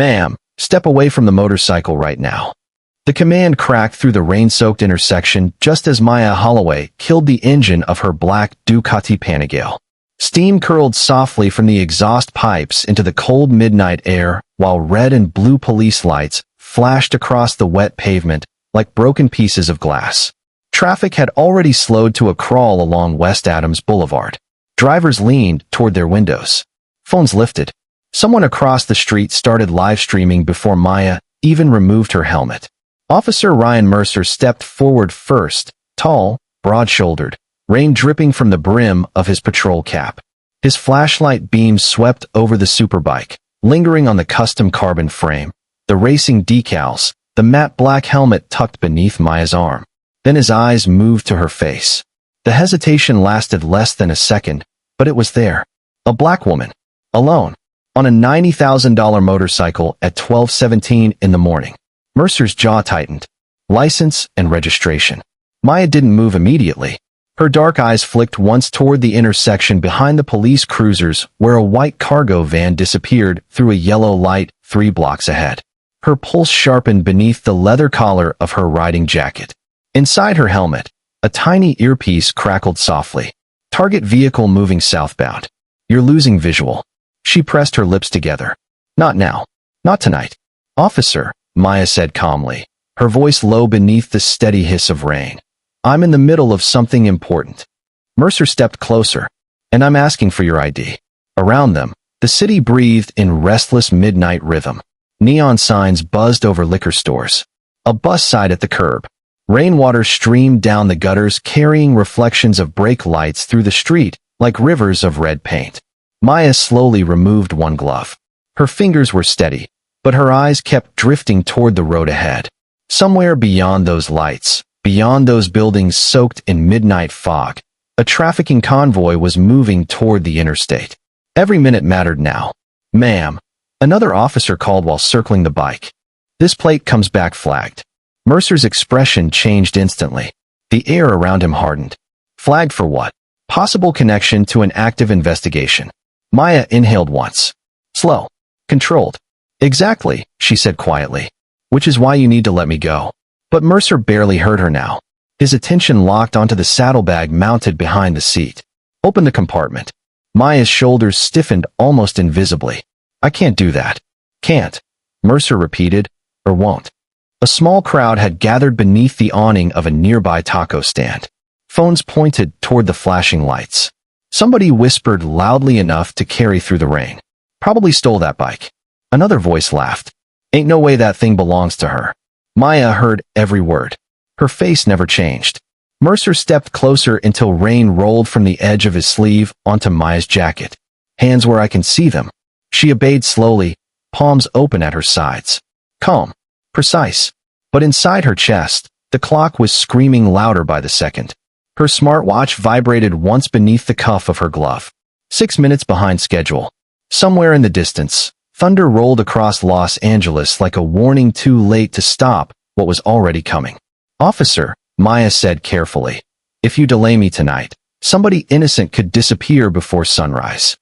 "Ma'am, step away from the motorcycle right now." The command cracked through the rain-soaked intersection just as Maya Holloway killed the engine of her black Ducati Panigale. Steam curled softly from the exhaust pipes into the cold midnight air, while red and blue police lights flashed across the wet pavement like broken pieces of glass. Traffic had already slowed to a crawl along West Adams Boulevard. Drivers leaned toward their windows. Phones lifted. Someone across the street started live streaming before Maya even removed her helmet. Officer Ryan Mercer stepped forward first, tall, broad-shouldered, rain dripping from the brim of his patrol cap. His flashlight beams swept over the Superbike, lingering on the custom carbon frame, the racing decals, the matte black helmet tucked beneath Maya's arm. Then his eyes moved to her face. The hesitation lasted less than a second, but it was there. A black woman, alone, on a $90,000 motorcycle at 12:17 in the morning. Mercer's jaw tightened. License and registration. Maya didn't move immediately. Her dark eyes flicked once toward the intersection behind the police cruisers where a white cargo van disappeared through a yellow light 3 blocks ahead. Her pulse sharpened beneath the leather collar of her riding jacket. Inside her helmet, a tiny earpiece crackled softly. Target vehicle moving southbound. You're losing visual. She pressed her lips together. Not now. Not tonight. Officer, Maya said calmly, her voice low beneath the steady hiss of rain. I'm in the middle of something important. Mercer stepped closer. And I'm asking for your ID. Around them, the city breathed in restless midnight rhythm. Neon signs buzzed over liquor stores. A bus side at the curb. Rainwater streamed down the gutters carrying reflections of brake lights through the street like rivers of red paint. Maya slowly removed one glove. Her fingers were steady, but her eyes kept drifting toward the road ahead. Somewhere beyond those lights, beyond those buildings soaked in midnight fog, a trafficking convoy was moving toward the interstate. Every minute mattered now. "Ma'am," another officer called while circling the bike. "This plate comes back flagged." Mercer's expression changed instantly. The air around him hardened. Flagged for what? Possible connection to an active investigation. Maya inhaled once. Slow. Controlled. "Exactly," she said quietly. "Which is why you need to let me go." But Mercer barely heard her now. His attention locked onto the saddlebag mounted behind the seat. "Open the compartment." Maya's shoulders stiffened almost invisibly. "I can't do that." "Can't," Mercer repeated, "or won't." A small crowd had gathered beneath the awning of a nearby taco stand. Phones pointed toward the flashing lights. Somebody whispered loudly enough to carry through the rain. "Probably stole that bike." Another voice laughed. "Ain't no way that thing belongs to her." Maya heard every word. Her face never changed. Mercer stepped closer until rain rolled from the edge of his sleeve onto Maya's jacket. "Hands where I can see them." She obeyed slowly, palms open at her sides. Calm. Precise. But inside her chest, the clock was screaming louder by the second. Her smartwatch vibrated once beneath the cuff of her glove. 6 minutes behind schedule. Somewhere in the distance, thunder rolled across Los Angeles like a warning too late to stop what was already coming. "Officer," Maya said carefully, "if you delay me tonight, somebody innocent could disappear before sunrise."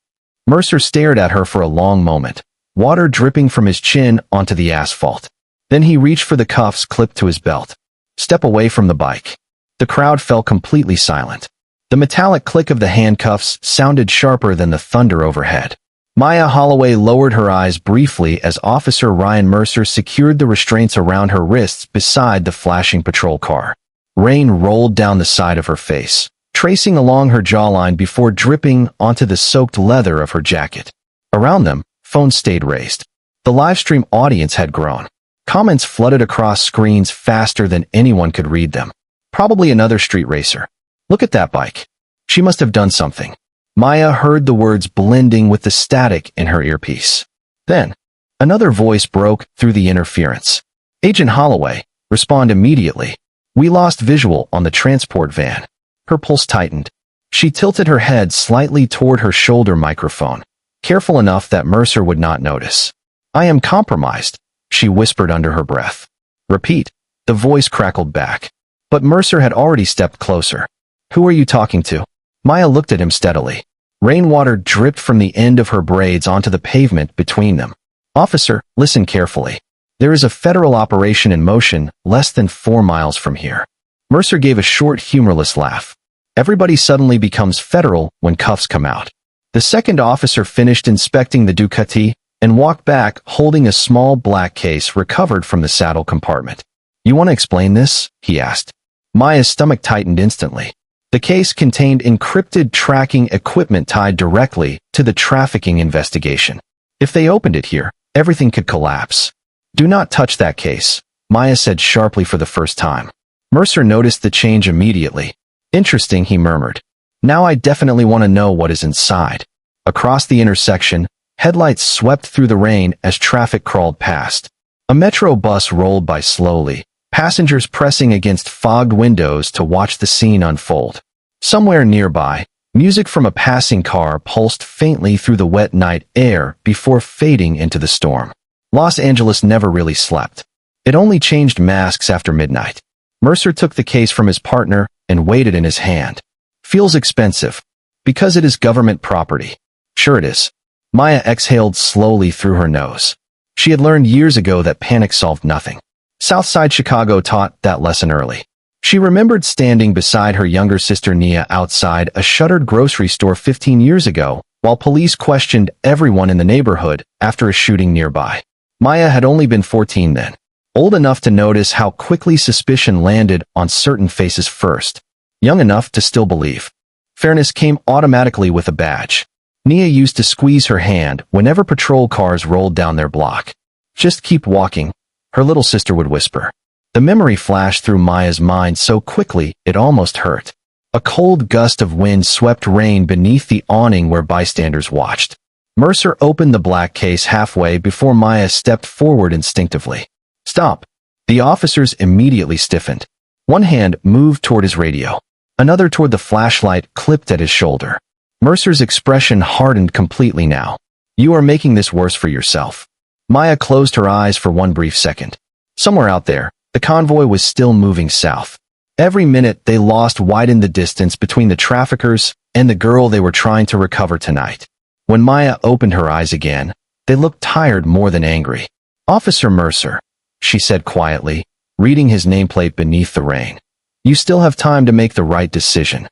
Mercer stared at her for a long moment, water dripping from his chin onto the asphalt. Then he reached for the cuffs clipped to his belt. "Step away from the bike." The crowd fell completely silent. The metallic click of the handcuffs sounded sharper than the thunder overhead. Maya Holloway lowered her eyes briefly as Officer Ryan Mercer secured the restraints around her wrists beside the flashing patrol car. Rain rolled down the side of her face, tracing along her jawline before dripping onto the soaked leather of her jacket. Around them, phones stayed raised. The livestream audience had grown. Comments flooded across screens faster than anyone could read them. "Probably another street racer. Look at that bike. She must have done something." Maya heard the words blending with the static in her earpiece. Then, another voice broke through the interference. "Agent Holloway, respond immediately. We lost visual on the transport van." Her pulse tightened. She tilted her head slightly toward her shoulder microphone, careful enough that Mercer would not notice. "I am compromised," she whispered under her breath. "Repeat," the voice crackled back. But Mercer had already stepped closer. "Who are you talking to?" Maya looked at him steadily. Rainwater dripped from the end of her braids onto the pavement between them. Officer, listen carefully. There is a federal operation in motion less than 4 miles from here. Mercer gave a short, humorless laugh. Everybody suddenly becomes federal when cuffs come out. The second officer finished inspecting the Ducati and walked back holding a small black case recovered from the saddle compartment. You want to explain this? He asked. Maya's stomach tightened instantly. The case contained encrypted tracking equipment tied directly to the trafficking investigation. If they opened it here, everything could collapse. Do not touch that case, Maya said sharply for the first time. Mercer noticed the change immediately. Interesting, he murmured. Now I definitely want to know what is inside. Across the intersection, headlights swept through the rain as traffic crawled past. A metro bus rolled by slowly, passengers pressing against fogged windows to watch the scene unfold. Somewhere nearby, music from a passing car pulsed faintly through the wet night air before fading into the storm. Los Angeles never really slept. It only changed masks after midnight. Mercer took the case from his partner and weighed it in his hand. Feels expensive. Because it is government property. Sure it is. Maya exhaled slowly through her nose. She had learned years ago that panic solved nothing. Southside Chicago taught that lesson early. She remembered standing beside her younger sister Nia outside a shuttered grocery store 15 years ago, while police questioned everyone in the neighborhood after a shooting nearby. Maya had only been 14 then, old enough to notice how quickly suspicion landed on certain faces first, young enough to still believe. Fairness came automatically with a badge. Nia used to squeeze her hand whenever patrol cars rolled down their block. Just keep walking, her little sister would whisper. The memory flashed through Maya's mind so quickly it almost hurt. A cold gust of wind swept rain beneath the awning where bystanders watched. Mercer opened the black case halfway before Maya stepped forward instinctively. Stop. The officers immediately stiffened. One hand moved toward his radio. Another toward the flashlight clipped at his shoulder. Mercer's expression hardened completely now. You are making this worse for yourself. Maya closed her eyes for one brief second. Somewhere out there, the convoy was still moving south. Every minute they lost widened the distance between the traffickers and the girl they were trying to recover tonight. When Maya opened her eyes again, they looked tired more than angry. Officer Mercer, she said quietly, reading his nameplate beneath the rain. You still have time to make the right decision.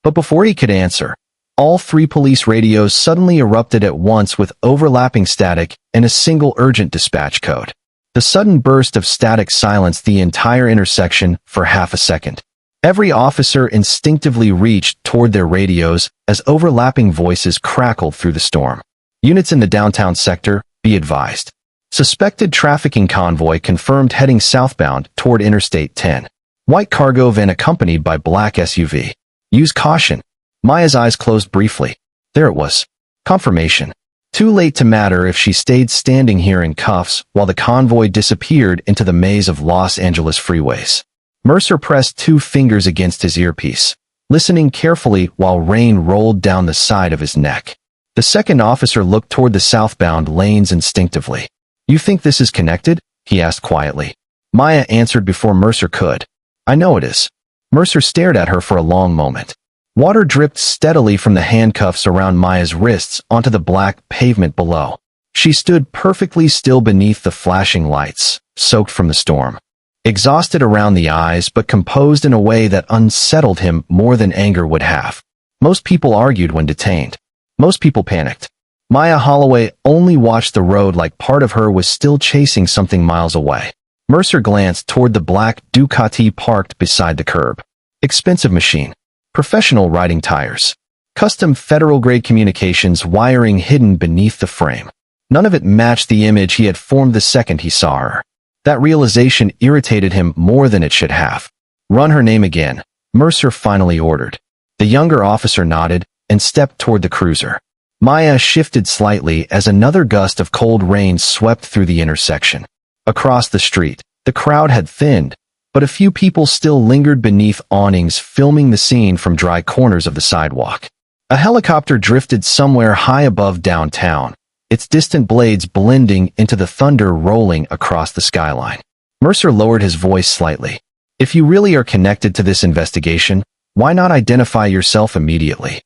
But before he could answer, all 3 police radios suddenly erupted at once with overlapping static and a single urgent dispatch code. The sudden burst of static silenced the entire intersection for half a second. Every officer instinctively reached toward their radios as overlapping voices crackled through the storm. Units in the downtown sector, be advised. Suspected trafficking convoy confirmed heading southbound toward Interstate 10. White cargo van accompanied by black SUV. Use caution. Maya's eyes closed briefly. There it was. Confirmation. Too late to matter if she stayed standing here in cuffs while the convoy disappeared into the maze of Los Angeles freeways. Mercer pressed 2 fingers against his earpiece, listening carefully while rain rolled down the side of his neck. The second officer looked toward the southbound lanes instinctively. You think this is connected? He asked quietly. Maya answered before Mercer could. I know it is. Mercer stared at her for a long moment. Water dripped steadily from the handcuffs around Maya's wrists onto the black pavement below. She stood perfectly still beneath the flashing lights, soaked from the storm. Exhausted around the eyes but composed in a way that unsettled him more than anger would have. Most people argued when detained. Most people panicked. Maya Holloway only watched the road like part of her was still chasing something miles away. Mercer glanced toward the black Ducati parked beside the curb. Expensive machine. Professional riding tires. Custom federal-grade communications wiring hidden beneath the frame. None of it matched the image he had formed the second he saw her. That realization irritated him more than it should have. Run her name again, Mercer finally ordered. The younger officer nodded and stepped toward the cruiser. Maya shifted slightly as another gust of cold rain swept through the intersection. Across the street, the crowd had thinned, but a few people still lingered beneath awnings filming the scene from dry corners of the sidewalk. A helicopter drifted somewhere high above downtown, its distant blades blending into the thunder rolling across the skyline. Mercer lowered his voice slightly. If you really are connected to this investigation, why not identify yourself immediately?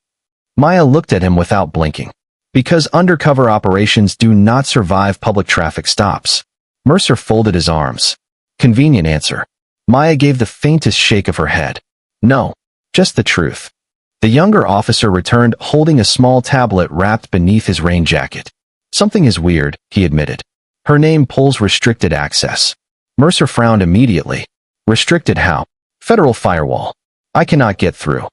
Maya looked at him without blinking. Because undercover operations do not survive public traffic stops. Mercer folded his arms. Convenient answer. Maya gave the faintest shake of her head. No, just the truth. The younger officer returned holding a small tablet wrapped beneath his rain jacket. Something is weird, he admitted. Her name pulls restricted access. Mercer frowned immediately. Restricted how? Federal firewall. I cannot get through.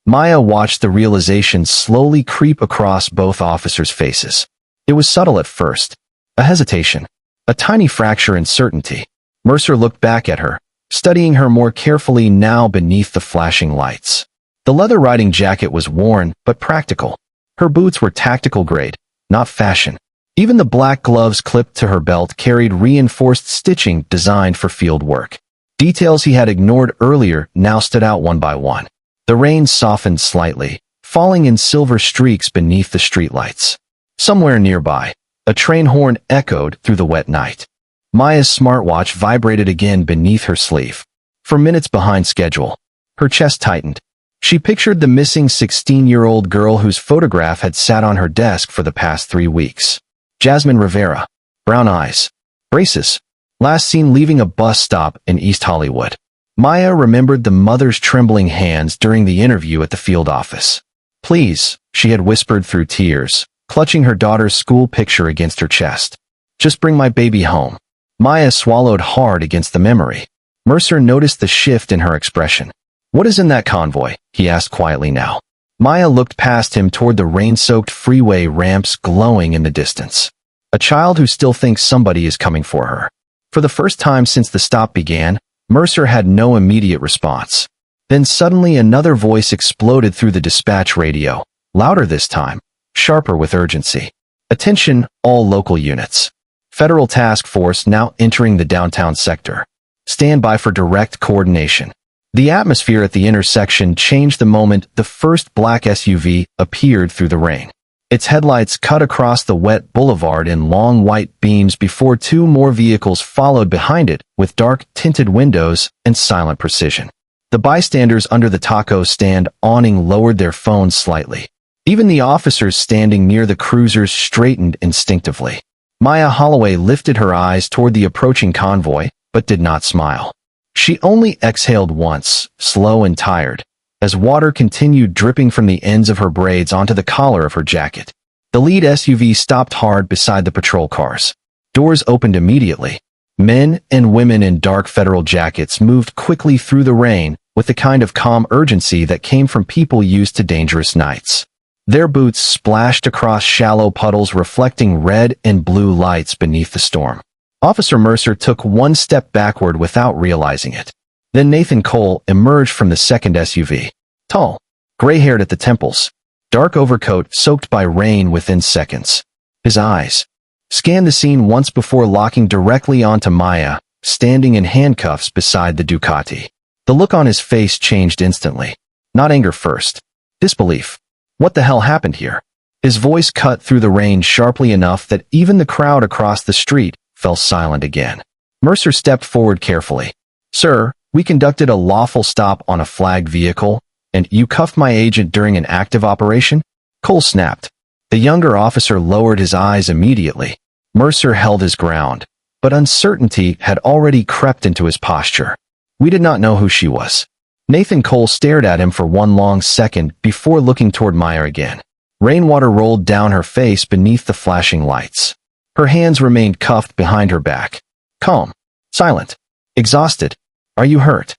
Maya watched the realization slowly creep across both officers' faces. It was subtle at first. A hesitation. A tiny fracture in certainty. Mercer looked back at her, studying her more carefully now beneath the flashing lights. The leather riding jacket was worn, but practical. Her boots were tactical grade, not fashion. Even the black gloves clipped to her belt carried reinforced stitching designed for field work. Details he had ignored earlier now stood out one by one. The rain softened slightly, falling in silver streaks beneath the streetlights. Somewhere nearby, a train horn echoed through the wet night. Maya's smartwatch vibrated again beneath her sleeve. For minutes behind schedule, her chest tightened. She pictured the missing 16-year-old girl whose photograph had sat on her desk for the past 3 weeks. Jasmine Rivera. Brown eyes. Braces. Last seen leaving a bus stop in East Hollywood. Maya remembered the mother's trembling hands during the interview at the field office. Please, she had whispered through tears, clutching her daughter's school picture against her chest. Just bring my baby home. Maya swallowed hard against the memory. Mercer noticed the shift in her expression. What is in that convoy? He asked quietly now. Maya looked past him toward the rain-soaked freeway ramps glowing in the distance. A child who still thinks somebody is coming for her. For the first time since the stop began, Mercer had no immediate response. Then suddenly another voice exploded through the dispatch radio, louder this time, sharper with urgency. Attention, all local units. Federal task force now entering the downtown sector. Stand by for direct coordination. The atmosphere at the intersection changed the moment the first black SUV appeared through the rain. Its headlights cut across the wet boulevard in long white beams before 2 more vehicles followed behind it with dark tinted windows and silent precision. The bystanders under the taco stand awning lowered their phones slightly. Even the officers standing near the cruisers straightened instinctively. Maya Holloway lifted her eyes toward the approaching convoy, but did not smile. She only exhaled once, slow and tired, as water continued dripping from the ends of her braids onto the collar of her jacket. The lead SUV stopped hard beside the patrol cars. Doors opened immediately. Men and women in dark federal jackets moved quickly through the rain with the kind of calm urgency that came from people used to dangerous nights. Their boots splashed across shallow puddles reflecting red and blue lights beneath the storm. Officer Mercer took one step backward without realizing it. Then Nathan Cole emerged from the second SUV. Tall, gray-haired at the temples, dark overcoat soaked by rain within seconds. His eyes scanned the scene once before locking directly onto Maya, standing in handcuffs beside the Ducati. The look on his face changed instantly. Not anger first. Disbelief. What the hell happened here? His voice cut through the rain sharply enough that even the crowd across the street fell silent again. Mercer stepped forward carefully. Sir, we conducted a lawful stop on a flagged vehicle, and you cuffed my agent during an active operation? Cole snapped. The younger officer lowered his eyes immediately. Mercer held his ground, but uncertainty had already crept into his posture. We did not know who she was. Nathan Cole stared at him for one long second before looking toward Maya again. Rainwater rolled down her face beneath the flashing lights. Her hands remained cuffed behind her back. Calm. Silent. Exhausted. Are you hurt?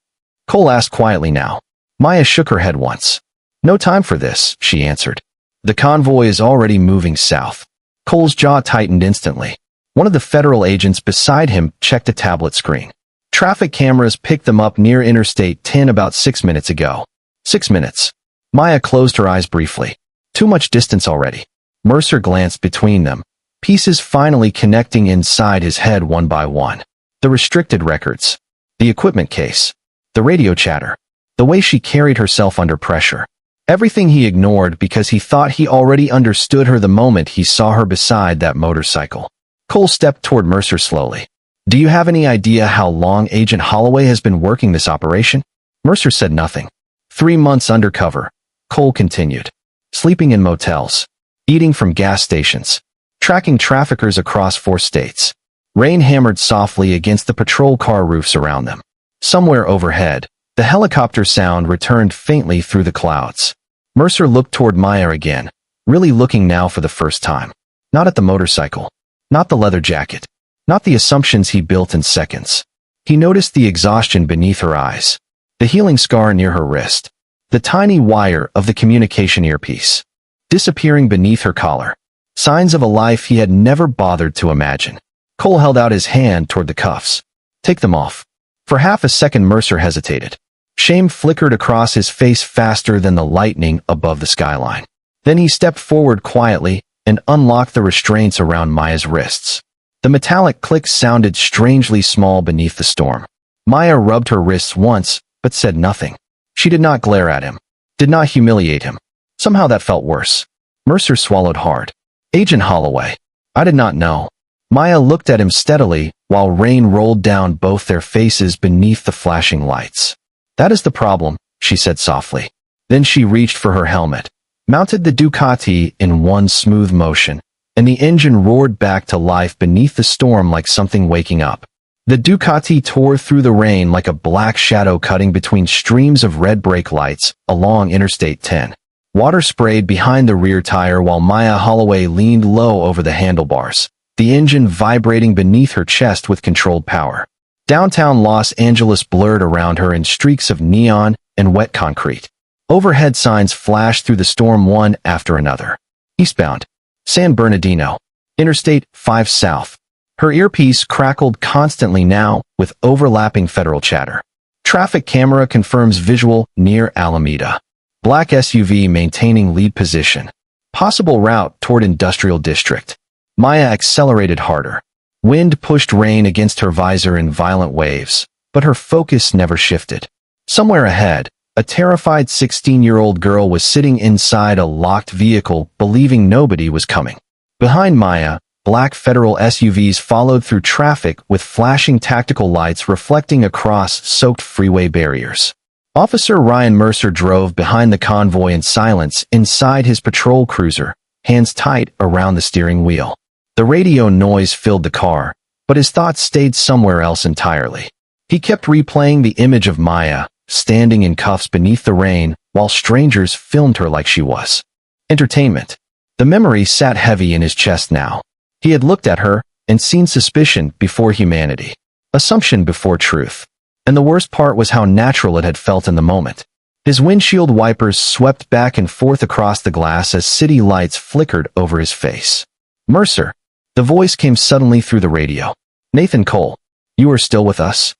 Cole asked quietly now. Maya shook her head once. No time for this, she answered. The convoy is already moving south. Cole's jaw tightened instantly. One of the federal agents beside him checked a tablet screen. Traffic cameras picked them up near Interstate 10 about 6 minutes ago. 6 minutes. Maya closed her eyes briefly. Too much distance already. Mercer glanced between them, pieces finally connecting inside his head one by one. The restricted records. The equipment case. The radio chatter. The way she carried herself under pressure. Everything he ignored because he thought he already understood her the moment he saw her beside that motorcycle. Cole stepped toward Mercer slowly. Do you have any idea how long Agent Holloway has been working this operation? Mercer said nothing. 3 months undercover. Cole continued. Sleeping in motels. eating from gas stations, tracking traffickers across 4 states. Rain hammered softly against the patrol car roofs around them. Somewhere overhead, the helicopter sound returned faintly through the clouds. Mercer looked toward Maya again, really looking now for the first time. Not at the motorcycle, not the leather jacket, not the assumptions he built in seconds. He noticed the exhaustion beneath her eyes, the healing scar near her wrist, the tiny wire of the communication earpiece, disappearing beneath her collar. Signs of a life he had never bothered to imagine. Cole held out his hand toward the cuffs. Take them off. For half a second Mercer hesitated. Shame flickered across his face faster than the lightning above the skyline. Then he stepped forward quietly and unlocked the restraints around Maya's wrists. The metallic click sounded strangely small beneath the storm. Maya rubbed her wrists once, but said nothing. She did not glare at him, did not humiliate him. Somehow that felt worse. Mercer swallowed hard. Agent Holloway. I did not know. Maya looked at him steadily while rain rolled down both their faces beneath the flashing lights. That is the problem, she said softly. Then she reached for her helmet, mounted the Ducati in one smooth motion, and the engine roared back to life beneath the storm like something waking up. The Ducati tore through the rain like a black shadow cutting between streams of red brake lights along Interstate 10. Water sprayed behind the rear tire while Maya Holloway leaned low over the handlebars, the engine vibrating beneath her chest with controlled power. Downtown Los Angeles blurred around her in streaks of neon and wet concrete. Overhead signs flashed through the storm one after another. Eastbound. San Bernardino. Interstate 5 South. Her earpiece crackled constantly now with overlapping federal chatter. Traffic camera confirms visual near Alameda. Black SUV maintaining lead position. Possible route toward Industrial District. Maya accelerated harder. Wind pushed rain against her visor in violent waves, but her focus never shifted. Somewhere ahead, a terrified 16-year-old girl was sitting inside a locked vehicle, believing nobody was coming. Behind Maya, black federal SUVs followed through traffic with flashing tactical lights reflecting across soaked freeway barriers. Officer Ryan Mercer drove behind the convoy in silence inside his patrol cruiser, hands tight around the steering wheel. The radio noise filled the car, but his thoughts stayed somewhere else entirely. He kept replaying the image of Maya, standing in cuffs beneath the rain, while strangers filmed her like she was. Entertainment. The memory sat heavy in his chest now. He had looked at her and seen suspicion before humanity, assumption before truth. And the worst part was how natural it had felt in the moment. His windshield wipers swept back and forth across the glass as city lights flickered over his face. Mercer. The voice came suddenly through the radio. Nathan Cole. You are still with us?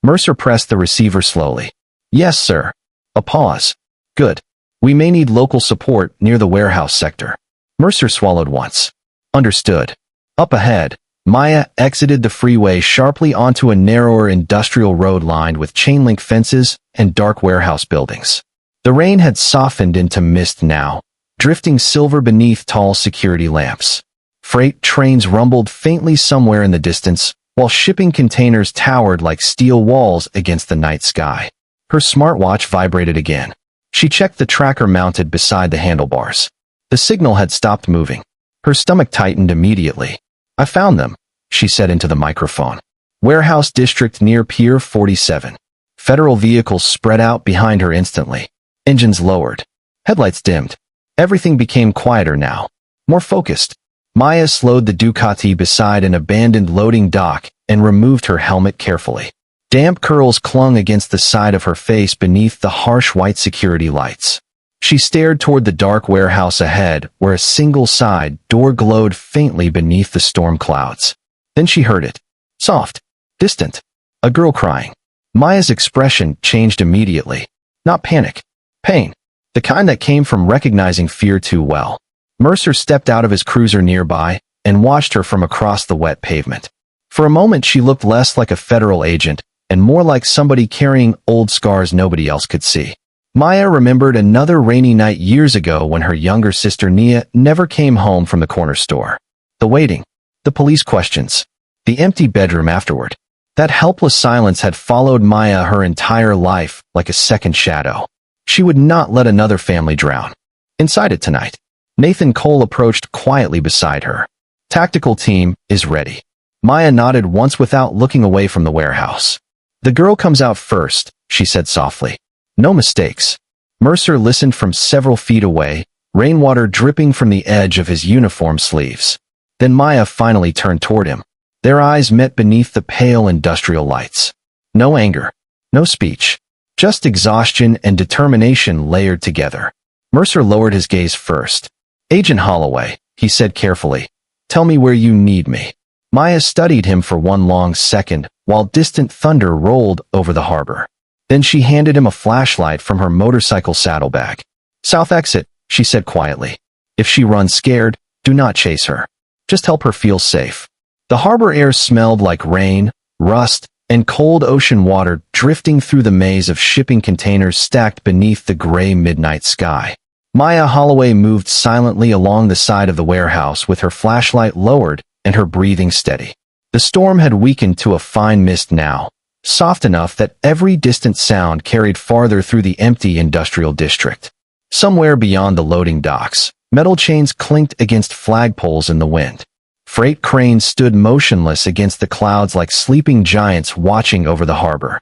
Mercer pressed the receiver slowly. Yes, sir. A pause. Good. We may need local support near the warehouse sector. Mercer swallowed once. Understood. Up ahead, Maya exited the freeway sharply onto a narrower industrial road lined with chain-link fences and dark warehouse buildings. The rain had softened into mist now, drifting silver beneath tall security lamps. Freight trains rumbled faintly somewhere in the distance, while shipping containers towered like steel walls against the night sky. Her smartwatch vibrated again. She checked the tracker mounted beside the handlebars. The signal had stopped moving. Her stomach tightened immediately. I found them, she said into the microphone. Warehouse district near Pier 47. Federal vehicles spread out behind her instantly. Engines lowered. Headlights dimmed. Everything became quieter now. More focused. Maya slowed the Ducati beside an abandoned loading dock and removed her helmet carefully. Damp curls clung against the side of her face beneath the harsh white security lights. She stared toward the dark warehouse ahead, where a single side door glowed faintly beneath the storm clouds. Then she heard it. Soft. Distant. A girl crying. Maya's expression changed immediately. Not panic. Pain. The kind that came from recognizing fear too well. Mercer stepped out of his cruiser nearby and watched her from across the wet pavement. For a moment she looked less like a federal agent and more like somebody carrying old scars nobody else could see. Maya remembered another rainy night years ago when her younger sister Nia never came home from the corner store. The waiting. The police questions. The empty bedroom afterward. That helpless silence had followed Maya her entire life like a second shadow. She would not let another family drown. Inside it tonight. Nathan Cole approached quietly beside her. Tactical team is ready. Maya nodded once without looking away from the warehouse. The girl comes out first, she said softly. No mistakes. Mercer listened from several feet away, rainwater dripping from the edge of his uniform sleeves. Then Maya finally turned toward him. Their eyes met beneath the pale industrial lights. No anger. No speech. Just exhaustion and determination layered together. Mercer lowered his gaze first. Agent Holloway, he said carefully. Tell me where you need me. Maya studied him for one long second, while distant thunder rolled over the harbor. Then she handed him a flashlight from her motorcycle saddlebag. South exit, she said quietly. If she runs scared, do not chase her. Just help her feel safe. The harbor air smelled like rain, rust, and cold ocean water drifting through the maze of shipping containers stacked beneath the gray midnight sky. Maya Holloway moved silently along the side of the warehouse with her flashlight lowered and her breathing steady. The storm had weakened to a fine mist now, soft enough that every distant sound carried farther through the empty industrial district. Somewhere beyond the loading docks, metal chains clinked against flagpoles in the wind. Freight cranes stood motionless against the clouds like sleeping giants watching over the harbor.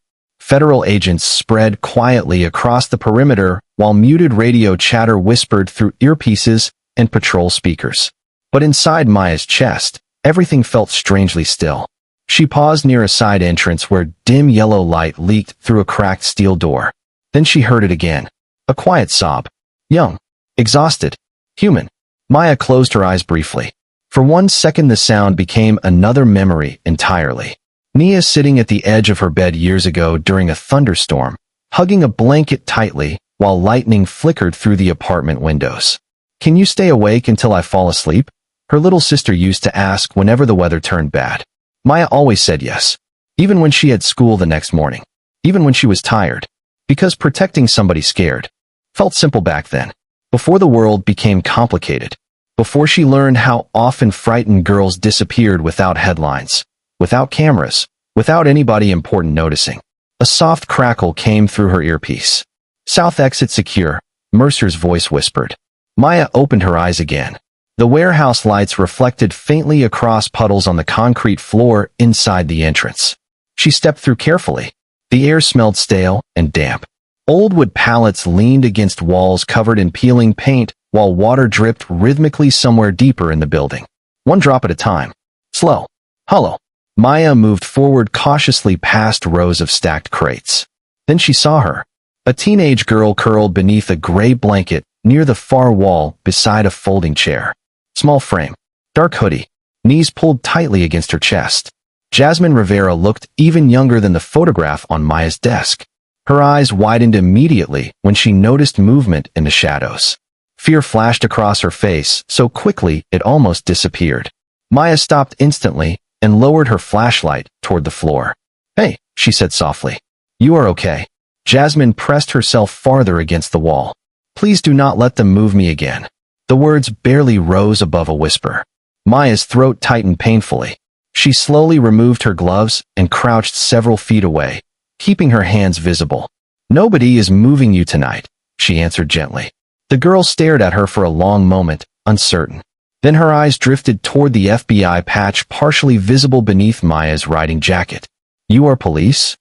Federal agents spread quietly across the perimeter while muted radio chatter whispered through earpieces and patrol speakers. But inside Maya's chest, everything felt strangely still. She paused near a side entrance where dim yellow light leaked through a cracked steel door. Then she heard it again. A quiet sob. Young. Exhausted. Human. Maya closed her eyes briefly. For 1 second the sound became another memory entirely. Nia sitting at the edge of her bed years ago during a thunderstorm, hugging a blanket tightly while lightning flickered through the apartment windows. Can you stay awake until I fall asleep? Her little sister used to ask whenever the weather turned bad. Maya always said yes, even when she had school the next morning, even when she was tired, because protecting somebody scared felt simple back then, before the world became complicated. Before she learned how often frightened girls disappeared without headlines, without cameras, without anybody important noticing. A soft crackle came through her earpiece. South exit secure, Mercer's voice whispered. Maya opened her eyes again. The warehouse lights reflected faintly across puddles on the concrete floor inside the entrance. She stepped through carefully. The air smelled stale and damp. Old wood pallets leaned against walls covered in peeling paint, while water dripped rhythmically somewhere deeper in the building. One drop at a time. Slow. Hollow. Maya moved forward cautiously past rows of stacked crates. Then she saw her. A teenage girl curled beneath a gray blanket near the far wall beside a folding chair. Small frame. Dark hoodie. Knees pulled tightly against her chest. Jasmine Rivera looked even younger than the photograph on Maya's desk. Her eyes widened immediately when she noticed movement in the shadows. Fear flashed across her face so quickly it almost disappeared. Maya stopped instantly and lowered her flashlight toward the floor. Hey, she said softly. You are okay. Jasmine pressed herself farther against the wall. Please do not let them move me again. The words barely rose above a whisper. Maya's throat tightened painfully. She slowly removed her gloves and crouched several feet away, keeping her hands visible. Nobody is moving you tonight, she answered gently. The girl stared at her for a long moment, uncertain. Then her eyes drifted toward the FBI patch partially visible beneath Maya's riding jacket. You are police?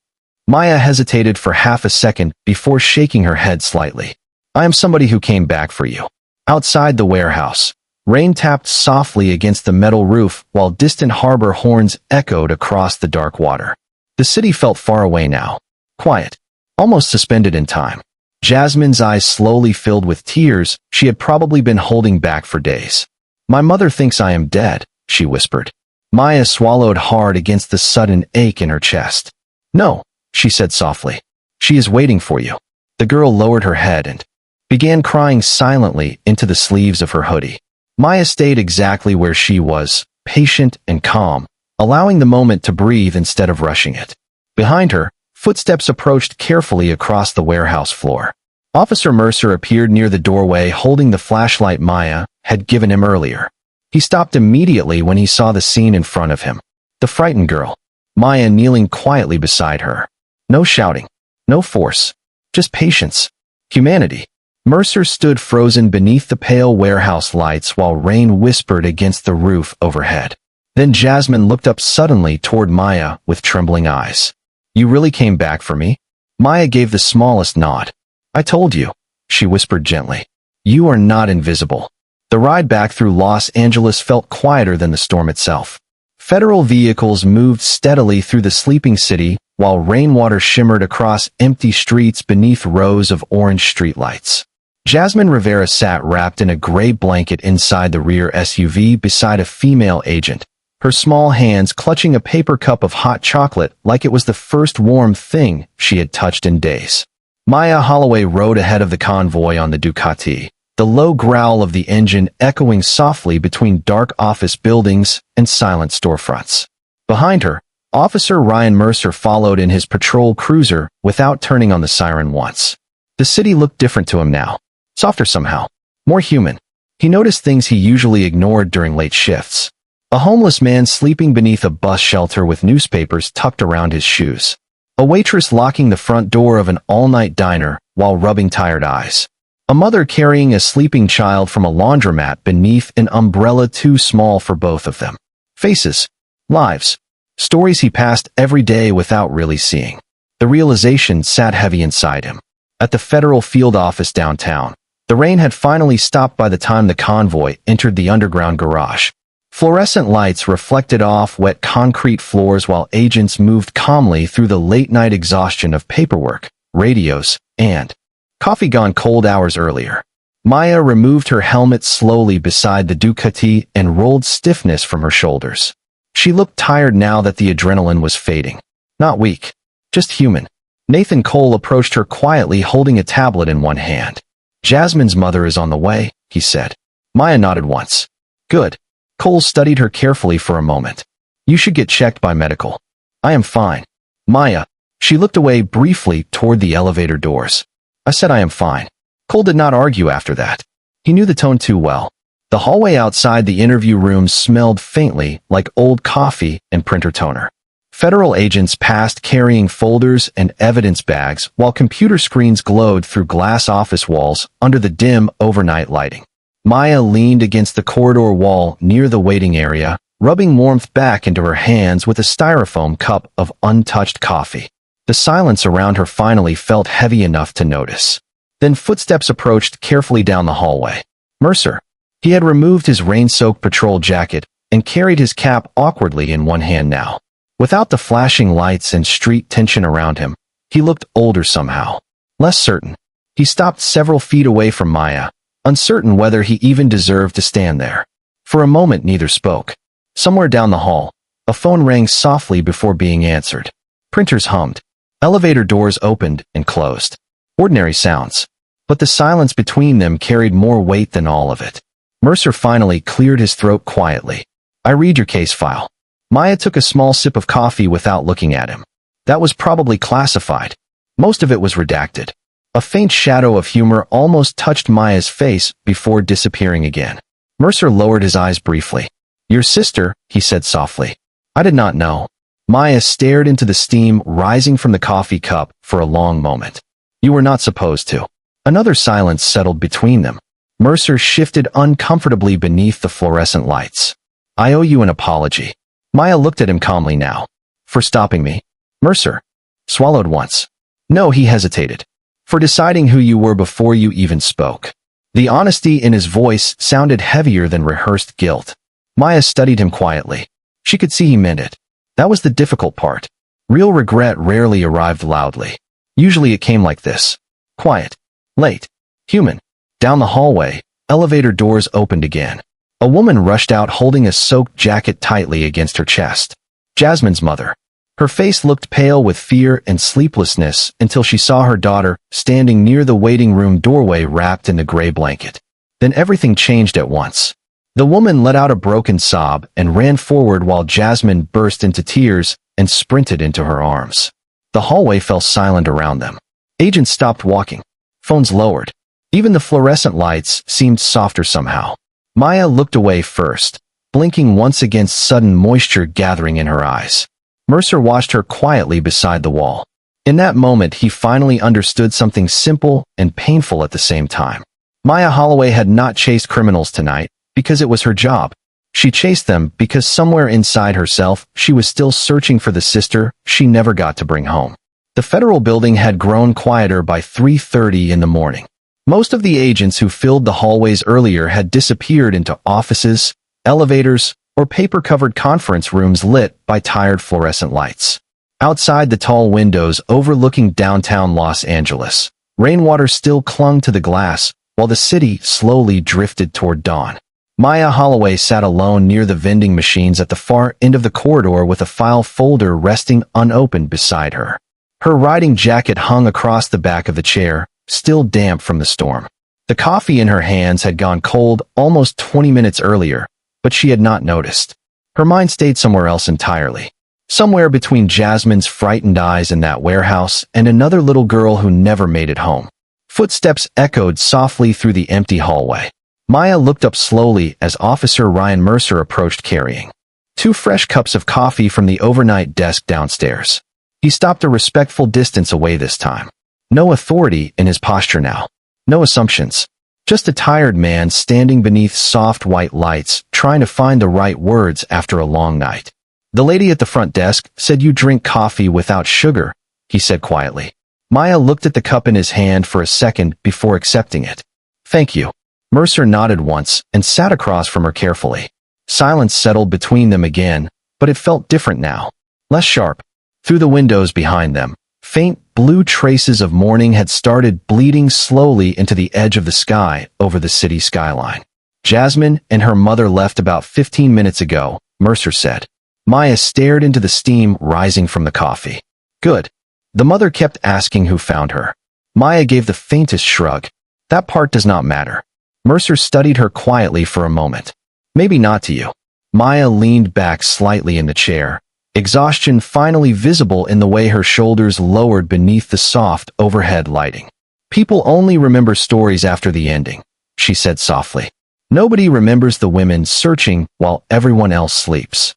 Maya hesitated for half a second before shaking her head slightly. I am somebody who came back for you. Outside the warehouse, rain tapped softly against the metal roof while distant harbor horns echoed across the dark water. The city felt far away now. Quiet. Almost suspended in time. Jasmine's eyes slowly filled with tears she had probably been holding back for days. My mother thinks I am dead, she whispered. Maya swallowed hard against the sudden ache in her chest. No, she said softly. She is waiting for you. The girl lowered her head and began crying silently into the sleeves of her hoodie. Maya stayed exactly where she was, patient and calm, allowing the moment to breathe instead of rushing it. Behind her, footsteps approached carefully across the warehouse floor. Officer Mercer appeared near the doorway holding the flashlight Maya had given him earlier. He stopped immediately when he saw the scene in front of him. The frightened girl, Maya kneeling quietly beside her. No shouting, no force, just patience, humanity. Mercer stood frozen beneath the pale warehouse lights while rain whispered against the roof overhead. Then Jasmine looked up suddenly toward Maya with trembling eyes. "You really came back for me?" Maya gave the smallest nod. "I told you," she whispered gently. "You are not invisible." The ride back through Los Angeles felt quieter than the storm itself. Federal vehicles moved steadily through the sleeping city, while rainwater shimmered across empty streets beneath rows of orange streetlights. Jasmine Rivera sat wrapped in a gray blanket inside the rear SUV beside a female agent, her small hands clutching a paper cup of hot chocolate like it was the first warm thing she had touched in days. Maya Holloway rode ahead of the convoy on the Ducati, the low growl of the engine echoing softly between dark office buildings and silent storefronts. Behind her, Officer Ryan Mercer followed in his patrol cruiser without turning on the siren once. The city looked different to him now. Softer somehow. More human. He noticed things he usually ignored during late shifts. A homeless man sleeping beneath a bus shelter with newspapers tucked around his shoes. A waitress locking the front door of an all-night diner while rubbing tired eyes. A mother carrying a sleeping child from a laundromat beneath an umbrella too small for both of them. Faces. Lives. Stories he passed every day without really seeing. The realization sat heavy inside him. At the federal field office downtown, the rain had finally stopped by the time the convoy entered the underground garage. Fluorescent lights reflected off wet concrete floors while agents moved calmly through the late-night exhaustion of paperwork, radios, and coffee gone cold hours earlier. Maya removed her helmet slowly beside the Ducati and rolled stiffness from her shoulders. She looked tired now that the adrenaline was fading. Not weak, just human. Nathan Cole approached her quietly holding a tablet in one hand. "Jasmine's mother is on the way," he said. Maya nodded once. "Good." Cole studied her carefully for a moment. "You should get checked by medical." "I am fine." "Maya." She looked away briefly toward the elevator doors. "I said I am fine." Cole did not argue after that. He knew the tone too well. The hallway outside the interview room smelled faintly like old coffee and printer toner. Federal agents passed carrying folders and evidence bags while computer screens glowed through glass office walls under the dim overnight lighting. Maya leaned against the corridor wall near the waiting area, rubbing warmth back into her hands with a styrofoam cup of untouched coffee. The silence around her finally felt heavy enough to notice. Then footsteps approached carefully down the hallway. Mercer. He had removed his rain-soaked patrol jacket and carried his cap awkwardly in one hand now. Without the flashing lights and street tension around him, he looked older somehow. Less certain. He stopped several feet away from Maya, uncertain whether he even deserved to stand there. For a moment neither spoke. Somewhere down the hall, a phone rang softly before being answered. Printers hummed. Elevator doors opened and closed. Ordinary sounds. But the silence between them carried more weight than all of it. Mercer finally cleared his throat quietly. "I read your case file." Maya took a small sip of coffee without looking at him. That was probably classified. Most of it was redacted. A faint shadow of humor almost touched Maya's face before disappearing again. Mercer lowered his eyes briefly. "Your sister," he said softly. "I did not know." Maya stared into the steam rising from the coffee cup for a long moment. "You were not supposed to." Another silence settled between them. Mercer shifted uncomfortably beneath the fluorescent lights. "I owe you an apology." Maya looked at him calmly now. "For stopping me?" Mercer swallowed once. "No," he hesitated. "For deciding who you were before you even spoke." The honesty in his voice sounded heavier than rehearsed guilt. Maya studied him quietly. She could see he meant it. That was the difficult part. Real regret rarely arrived loudly. Usually it came like this. Quiet. Late. Human. Down the hallway, elevator doors opened again. A woman rushed out holding a soaked jacket tightly against her chest. Jasmine's mother. Her face looked pale with fear and sleeplessness until she saw her daughter standing near the waiting room doorway wrapped in the gray blanket. Then everything changed at once. The woman let out a broken sob and ran forward while Jasmine burst into tears and sprinted into her arms. The hallway fell silent around them. Agents stopped walking. Phones lowered. Even the fluorescent lights seemed softer somehow. Maya looked away first, blinking once against sudden moisture gathering in her eyes. Mercer watched her quietly beside the wall. In that moment, he finally understood something simple and painful at the same time. Maya Holloway had not chased criminals tonight because it was her job. She chased them because somewhere inside herself, she was still searching for the sister she never got to bring home. The federal building had grown quieter by 3:30 in the morning. Most of the agents who filled the hallways earlier had disappeared into offices, elevators, or paper-covered conference rooms lit by tired fluorescent lights. Outside the tall windows overlooking downtown Los Angeles, rainwater still clung to the glass while the city slowly drifted toward dawn. Maya Holloway sat alone near the vending machines at the far end of the corridor with a file folder resting unopened beside her. Her riding jacket hung across the back of the chair, still damp from the storm. The coffee in her hands had gone cold almost 20 minutes earlier, but she had not noticed. Her mind stayed somewhere else entirely. Somewhere between Jasmine's frightened eyes in that warehouse and another little girl who never made it home. Footsteps echoed softly through the empty hallway. Maya looked up slowly as Officer Ryan Mercer approached carrying 2 fresh cups of coffee from the overnight desk downstairs. He stopped a respectful distance away this time. No authority in his posture now. No assumptions. Just a tired man standing beneath soft white lights, trying to find the right words after a long night. "The lady at the front desk said you drink coffee without sugar," he said quietly. Maya looked at the cup in his hand for a second before accepting it. "Thank you." Mercer nodded once and sat across from her carefully. Silence settled between them again, but it felt different now. Less sharp. Through the windows behind them, faint blue traces of morning had started bleeding slowly into the edge of the sky over the city skyline. "Jasmine and her mother left about 15 minutes ago," Mercer said. Maya stared into the steam rising from the coffee. "Good." The mother kept asking who found her. Maya gave the faintest shrug. "That part does not matter." Mercer studied her quietly for a moment. "Maybe not to you." Maya leaned back slightly in the chair, exhaustion finally visible in the way her shoulders lowered beneath the soft overhead lighting. "People only remember stories after the ending," she said softly. "Nobody remembers the women searching while everyone else sleeps."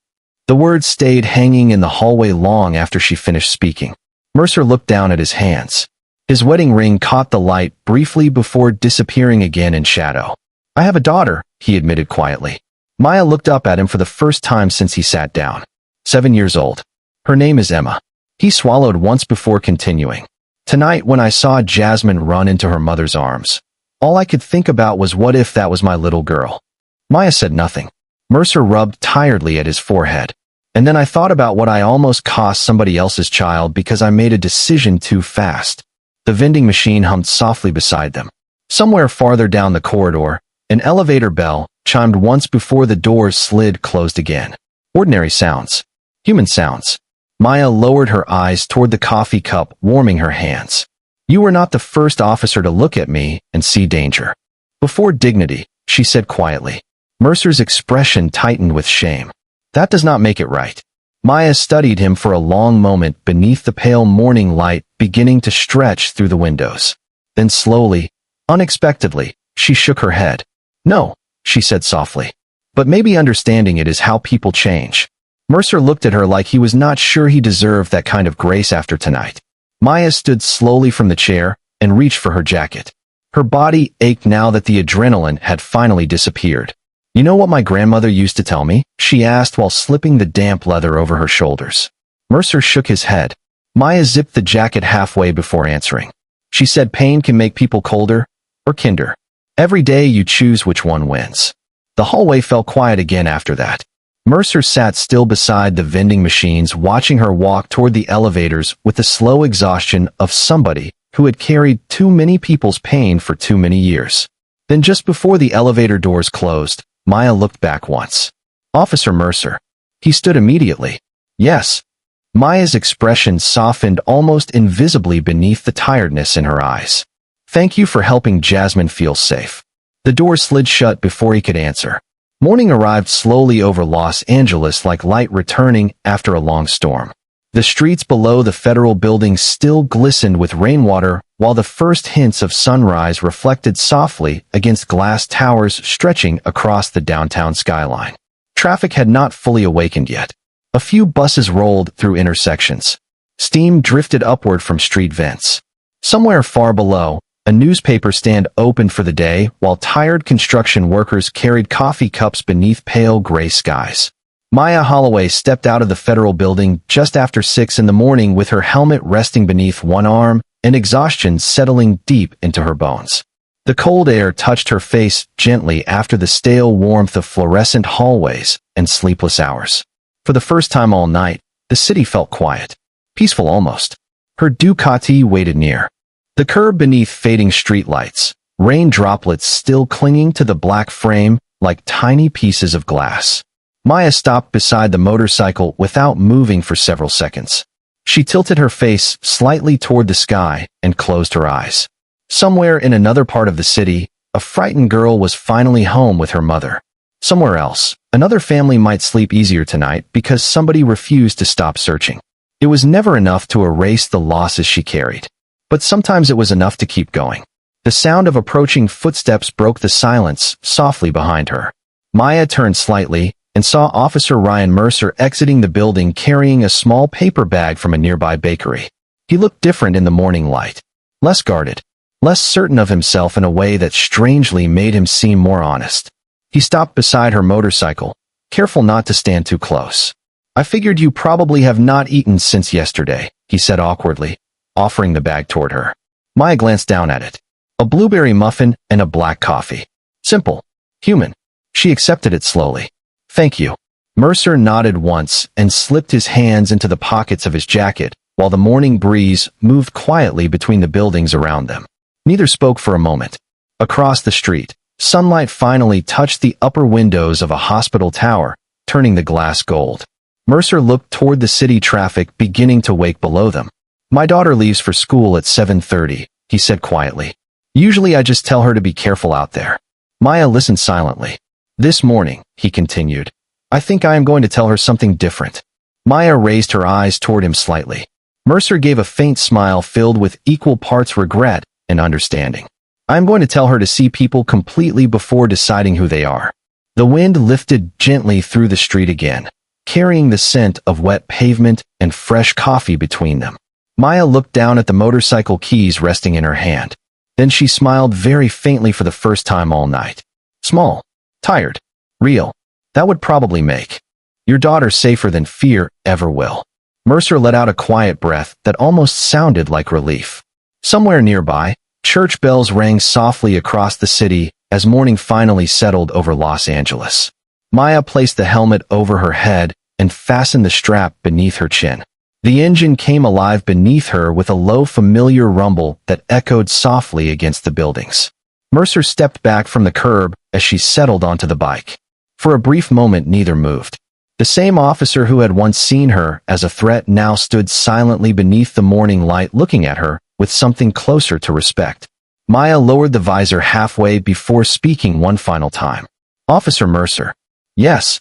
The words stayed hanging in the hallway long after she finished speaking. Mercer looked down at his hands. His wedding ring caught the light briefly before disappearing again in shadow. "I have a daughter," he admitted quietly. Maya looked up at him for the first time since he sat down. 7 years old. "Her name is Emma." He swallowed once before continuing. "Tonight when I saw Jasmine run into her mother's arms, all I could think about was what if that was my little girl." Maya said nothing. Mercer rubbed tiredly at his forehead. "And then I thought about what I almost cost somebody else's child because I made a decision too fast." The vending machine hummed softly beside them. Somewhere farther down the corridor, an elevator bell chimed once before the doors slid closed again. Ordinary sounds. Human sounds. Maya lowered her eyes toward the coffee cup, warming her hands. "You were not the first officer to look at me and see danger." "Before dignity," she said quietly. Mercer's expression tightened with shame. "That does not make it right." Maya studied him for a long moment beneath the pale morning light beginning to stretch through the windows. Then slowly, unexpectedly, she shook her head. "No," she said softly. "But maybe understanding it is how people change." Mercer looked at her like he was not sure he deserved that kind of grace after tonight. Maya stood slowly from the chair and reached for her jacket. Her body ached now that the adrenaline had finally disappeared. "You know what my grandmother used to tell me?" she asked while slipping the damp leather over her shoulders. Mercer shook his head. Maya zipped the jacket halfway before answering. She said pain can make people colder or kinder. Every day you choose which one wins. The hallway fell quiet again after that. Mercer sat still beside the vending machines watching her walk toward the elevators with the slow exhaustion of somebody who had carried too many people's pain for too many years. Then just before the elevator doors closed, Maya looked back once. "Officer Mercer." He stood immediately. "Yes." Maya's expression softened almost invisibly beneath the tiredness in her eyes. "Thank you for helping Jasmine feel safe." The door slid shut before he could answer. Morning arrived slowly over Los Angeles like light returning after a long storm. The streets below the federal building still glistened with rainwater, while the first hints of sunrise reflected softly against glass towers stretching across the downtown skyline. Traffic had not fully awakened yet. A few buses rolled through intersections. Steam drifted upward from street vents. Somewhere far below, a newspaper stand opened for the day while tired construction workers carried coffee cups beneath pale gray skies. Maya Holloway stepped out of the federal building just after 6 in the morning with her helmet resting beneath one arm and exhaustion settling deep into her bones. The cold air touched her face gently after the stale warmth of fluorescent hallways and sleepless hours. For the first time all night, the city felt quiet. Peaceful almost. Her Ducati waited near. The curb beneath fading streetlights, rain droplets still clinging to the black frame like tiny pieces of glass. Maya stopped beside the motorcycle without moving for several seconds. She tilted her face slightly toward the sky and closed her eyes. Somewhere in another part of the city, a frightened girl was finally home with her mother. Somewhere else, another family might sleep easier tonight because somebody refused to stop searching. It was never enough to erase the losses she carried. But sometimes it was enough to keep going. The sound of approaching footsteps broke the silence softly behind her. Maya turned slightly and saw Officer Ryan Mercer exiting the building carrying a small paper bag from a nearby bakery. He looked different in the morning light. Less guarded. Less certain of himself in a way that strangely made him seem more honest. He stopped beside her motorcycle, careful not to stand too close. "I figured you probably have not eaten since yesterday," he said awkwardly, offering the bag toward her. Maya glanced down at it. A blueberry muffin and a black coffee. Simple. Human. She accepted it slowly. "Thank you." Mercer nodded once and slipped his hands into the pockets of his jacket while the morning breeze moved quietly between the buildings around them. Neither spoke for a moment. Across the street, sunlight finally touched the upper windows of a hospital tower, turning the glass gold. Mercer looked toward the city traffic beginning to wake below them. "My daughter leaves for school at 7:30, he said quietly. "Usually I just tell her to be careful out there." Maya listened silently. "This morning," he continued, "I think I am going to tell her something different." Maya raised her eyes toward him slightly. Mercer gave a faint smile filled with equal parts regret and understanding. "I am going to tell her to see people completely before deciding who they are." The wind lifted gently through the street again, carrying the scent of wet pavement and fresh coffee between them. Maya looked down at the motorcycle keys resting in her hand. Then she smiled very faintly for the first time all night. Small, tired, real. That would probably make your daughter safer than fear ever will. Mercer let out a quiet breath that almost sounded like relief. Somewhere nearby, church bells rang softly across the city as morning finally settled over Los Angeles. Maya placed the helmet over her head and fastened the strap beneath her chin. The engine came alive beneath her with a low familiar rumble that echoed softly against the buildings. Mercer stepped back from the curb as she settled onto the bike. For a brief moment neither moved. The same officer who had once seen her as a threat now stood silently beneath the morning light looking at her with something closer to respect. Maya lowered the visor halfway before speaking one final time. "Officer Mercer." "Yes."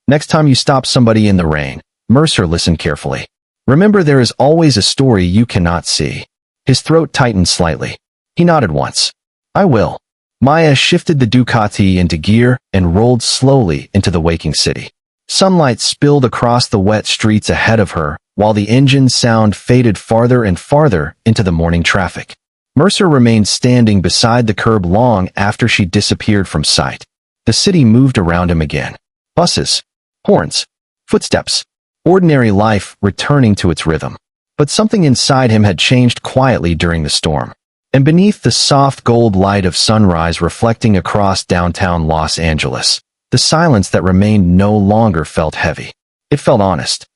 "Next time you stop somebody in the rain." Mercer listened carefully. "Remember, there is always a story you cannot see." His throat tightened slightly. He nodded once. "I will." Maya shifted the Ducati into gear and rolled slowly into the waking city. Sunlight spilled across the wet streets ahead of her, while the engine sound faded farther and farther into the morning traffic. Mercer remained standing beside the curb long after she disappeared from sight. The city moved around him again. Buses, horns, footsteps. Ordinary life returning to its rhythm. But something inside him had changed quietly during the storm. And beneath the soft gold light of sunrise reflecting across downtown Los Angeles, the silence that remained no longer felt heavy. It felt honest.